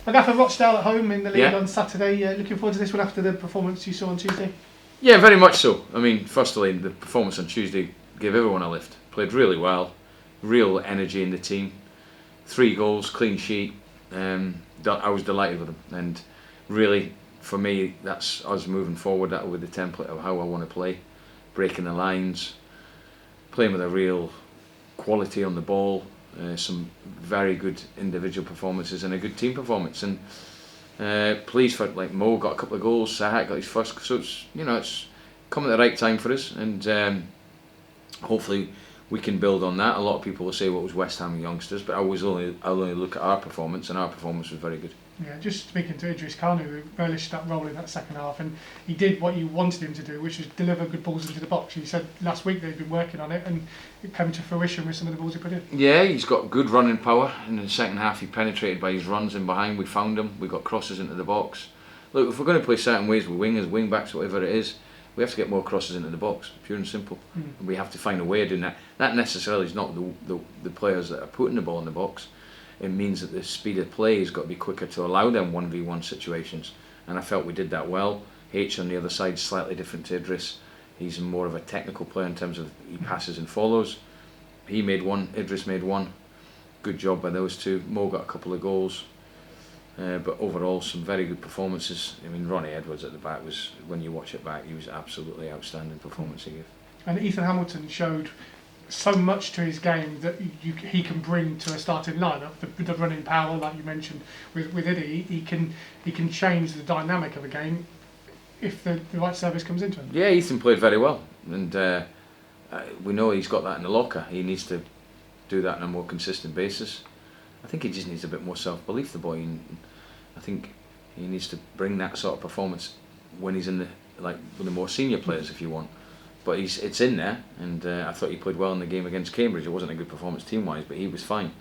But after Rochdale at home in the league Yeah. on Saturday, looking forward to this one after the performance you saw on Tuesday? Yeah, very much so. I mean, firstly, the performance on Tuesday gave everyone a lift. Played really well, real energy in the team. 3 goals, clean sheet. I was delighted with them, and really, for me, that's us moving forward that with the template of how I want to play, breaking the lines, playing with a real quality on the ball, some very good individual performances and a good team performance. And pleased for like Mo got a couple of goals, Sahat got his first, so it's come at the right time for us, and hopefully we can build on that. A lot of people will say what was West Ham youngsters, but I'll only look at our performance, and our performance was very good. Yeah, just speaking to Idris Kanu, who relished that role in that second half, and he did what you wanted him to do, which was deliver good balls into the box. He said last week they'd been working on it, and it came to fruition with some of the balls he put in. Yeah, he's got good running power. In the second half, he penetrated by his runs in behind. We found him. We got crosses into the box. Look, if we're going to play certain ways with wingers, wing backs, whatever it is, we have to get more crosses into the box, pure and simple. And we have to find a way of doing that. That necessarily is not the players that are putting the ball in the box. It means that the speed of play has got to be quicker to allow them 1v1 situations. And I felt we did that well. H on the other side, slightly different to Idris. He's more of a technical player in terms of he passes and follows. He made one, Idris made one. Good job by those two. Mo got a couple of goals. But overall, some very good performances. I mean, Ronnie Edwards at the back was, when you watch it back, he was absolutely outstanding performance he gave. And Ethan Hamilton showed so much to his game that he can bring to a starting lineup. The running power, like you mentioned with Eddie, he can change the dynamic of a game if the right service comes into him. Yeah, Ethan played very well, and we know he's got that in the locker. He needs to do that on a more consistent basis. I think he just needs a bit more self-belief, the boy. And I think he needs to bring that sort of performance when he's in with the more senior players, if you want. But it's in there, and I thought he played well in the game against Cambridge. It wasn't a good performance team-wise, but he was fine.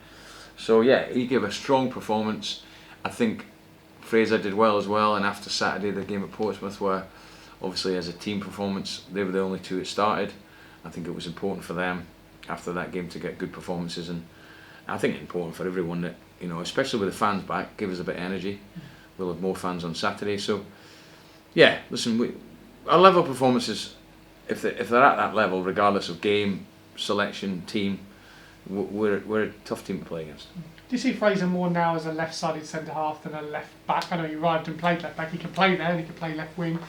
So yeah, he gave a strong performance. I think Fraser did well as well, and after Saturday, the game at Portsmouth, where obviously as a team performance, they were the only two that started. I think it was important for them after that game to get good performances, and I think it's important for everyone that, especially with the fans back, give us a bit of energy. We'll have more fans on Saturday. So yeah, listen, our level of performances, if they're at that level, regardless of game, selection, team, we're a tough team to play against. Do you see Fraser more now as a left-sided centre half than a left back? I know he arrived and played left back. He can play there and he can play left wing,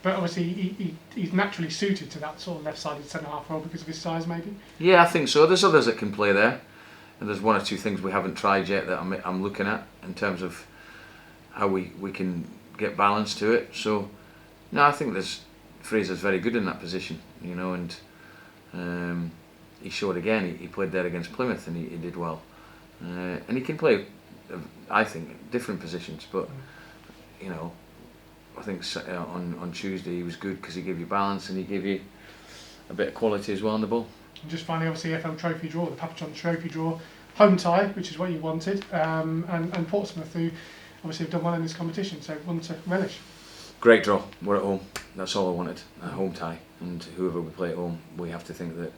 but obviously he's naturally suited to that sort of left-sided centre half role because of his size, maybe. Yeah, I think so. There's others that can play there, and there's one or two things we haven't tried yet that I'm looking at in terms of how we can get balance to it. So no, I think Fraser's very good in that position, and he showed again. He played there against Plymouth and he did well, and he can play, I think, different positions. But I think on Tuesday he was good because he gave you balance and he gave you a bit of quality as well on the ball. And just finally, obviously, FL Trophy draw, the Papa John Trophy draw, home tie, which is what you wanted, and Portsmouth, who obviously have done well in this competition, so one to relish. Great draw. We're at home. That's all I wanted. A home tie, and whoever we play at home, we have to think that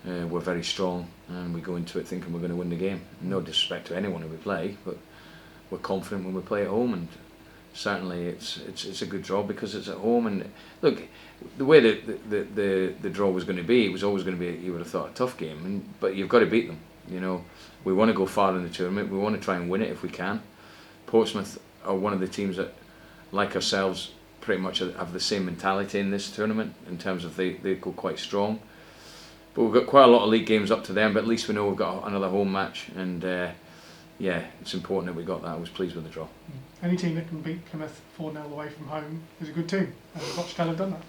we're very strong, and we go into it thinking we're going to win the game. No disrespect to anyone who we play, but we're confident when we play at home, and certainly it's a good draw because it's at home. And look, the way that the draw was going to be, it was always going to be, you would have thought, a tough game, but you've got to beat them. We want to go far in the tournament. We want to try and win it if we can. Portsmouth are one of the teams that, like ourselves, pretty much have the same mentality in this tournament in terms of they go quite strong. But we've got quite a lot of league games up to them, but at least we know we've got another home match, and yeah, it's important that we got that. I was pleased with the draw. Any team that can beat Plymouth 4-0 away from home is a good team, and Rochdale have done that.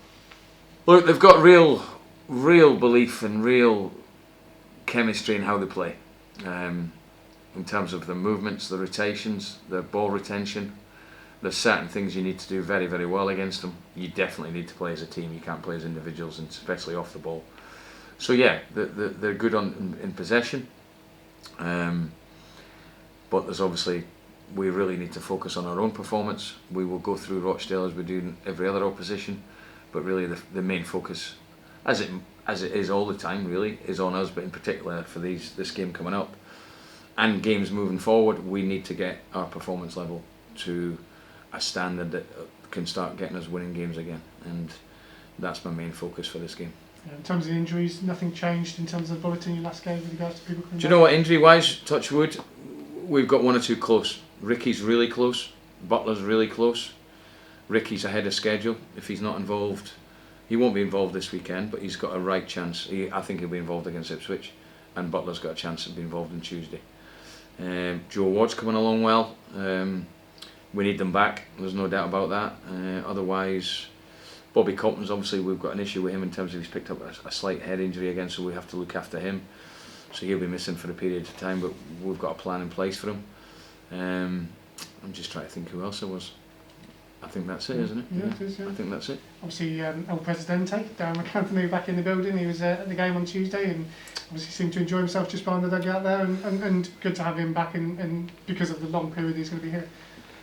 Look, they've got real belief and real chemistry in how they play, in terms of the movements, the rotations, the ball retention. There's certain things you need to do very, very well against them. You definitely need to play as a team. You can't play as individuals, and especially off the ball. So yeah, they're good in possession, but there's obviously, we really need to focus on our own performance. We will go through Rochdale as we do in every other opposition, but really the main focus, as it is all the time, really, is on us. But in particular for this game coming up, and games moving forward, we need to get our performance level to a standard that can start getting us winning games again, and that's my main focus for this game. Yeah, in terms of the injuries, nothing changed in terms of the bulletin you last gave with regards to people coming Do you back? know what, injury-wise, touch wood, we've got one or two close. Ricky's really close, Butler's really close. Ricky's ahead of schedule. If he's not involved, he won't be involved this weekend, but he's got a right chance. I think he'll be involved against Ipswich, and Butler's got a chance to be involved on Tuesday. Joe Ward's coming along well. We need them back, there's no doubt about that. Otherwise, Bobby Cotton's obviously, we've got an issue with him in terms of he's picked up a slight head injury again, so we have to look after him. So he'll be missing for a period of time, but we've got a plan in place for him. I'm just trying to think who else there was. I think that's it, isn't it? Yeah, it is, yeah. I think that's it. Obviously, El Presidente, Darren McAnthony back in the building. He was at the game on Tuesday and obviously seemed to enjoy himself just behind the dugout there, and good to have him back and because of the long period he's going to be here.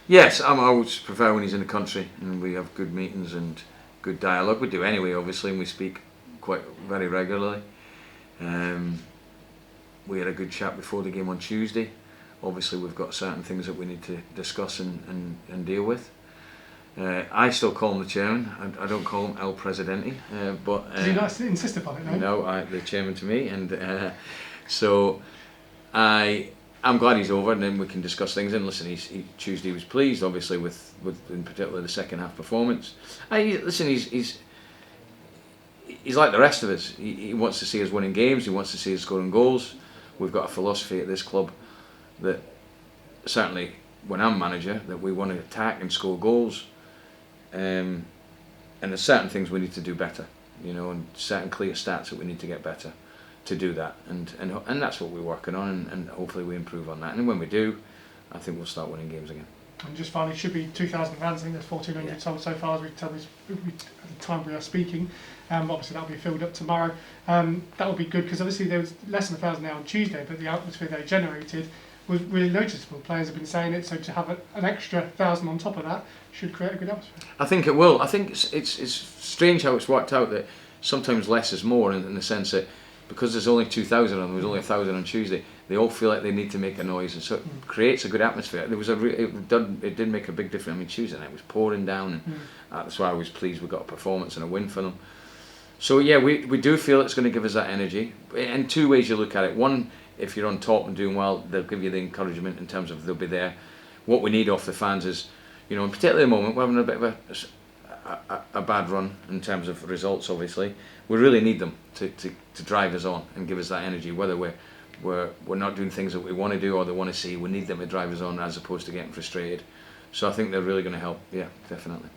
Yes, I always prefer when he's in the country and we have good meetings and good dialogue. We do anyway, obviously, and we speak very regularly. We had a good chat before the game on Tuesday. Obviously, we've got certain things that we need to discuss and deal with. I still call him the chairman. I don't call him El Presidente, but Does he not insist upon it? No. no, the chairman to me, and so I'm glad he's over, and then we can discuss things. And listen, Tuesday was pleased, obviously, with in particular the second half performance. He's like the rest of us. He wants to see us winning games. He wants to see us scoring goals. We've got a philosophy at this club that certainly when I'm manager, that we want to attack and score goals. And there's certain things we need to do better, and certain clear stats that we need to get better to do that, and that's what we're working on, and hopefully we improve on that, and when we do, I think we'll start winning games again. And just finally, should be 2,000 fans. I think there's 1,400 sold so far as we tell this at the time we are speaking. Obviously that'll be filled up tomorrow. That will be good because obviously there was less than 1,000 there on Tuesday, but the atmosphere they generated was really noticeable. Players have been saying it, so to have an extra 1,000 on top of that should create a good atmosphere. I think it will. I think it's strange how it's worked out that sometimes less is more in the sense that because there's only 2,000 and there was only 1,000 on Tuesday, they all feel like they need to make a noise, and so it creates a good atmosphere. There was it did make a big difference. I mean, Tuesday night was pouring down, and that's why I was pleased we got a performance and a win for them. So yeah, we do feel it's going to give us that energy. In two ways you look at it. One, if you're on top and doing well, they'll give you the encouragement in terms of they'll be there. What we need off the fans is, in particular at the moment, we're having a bit of a bad run in terms of results, obviously. We really need them to drive us on and give us that energy, whether we're not doing things that we want to do or they want to see. We need them to drive us on as opposed to getting frustrated. So I think they're really going to help, yeah, definitely.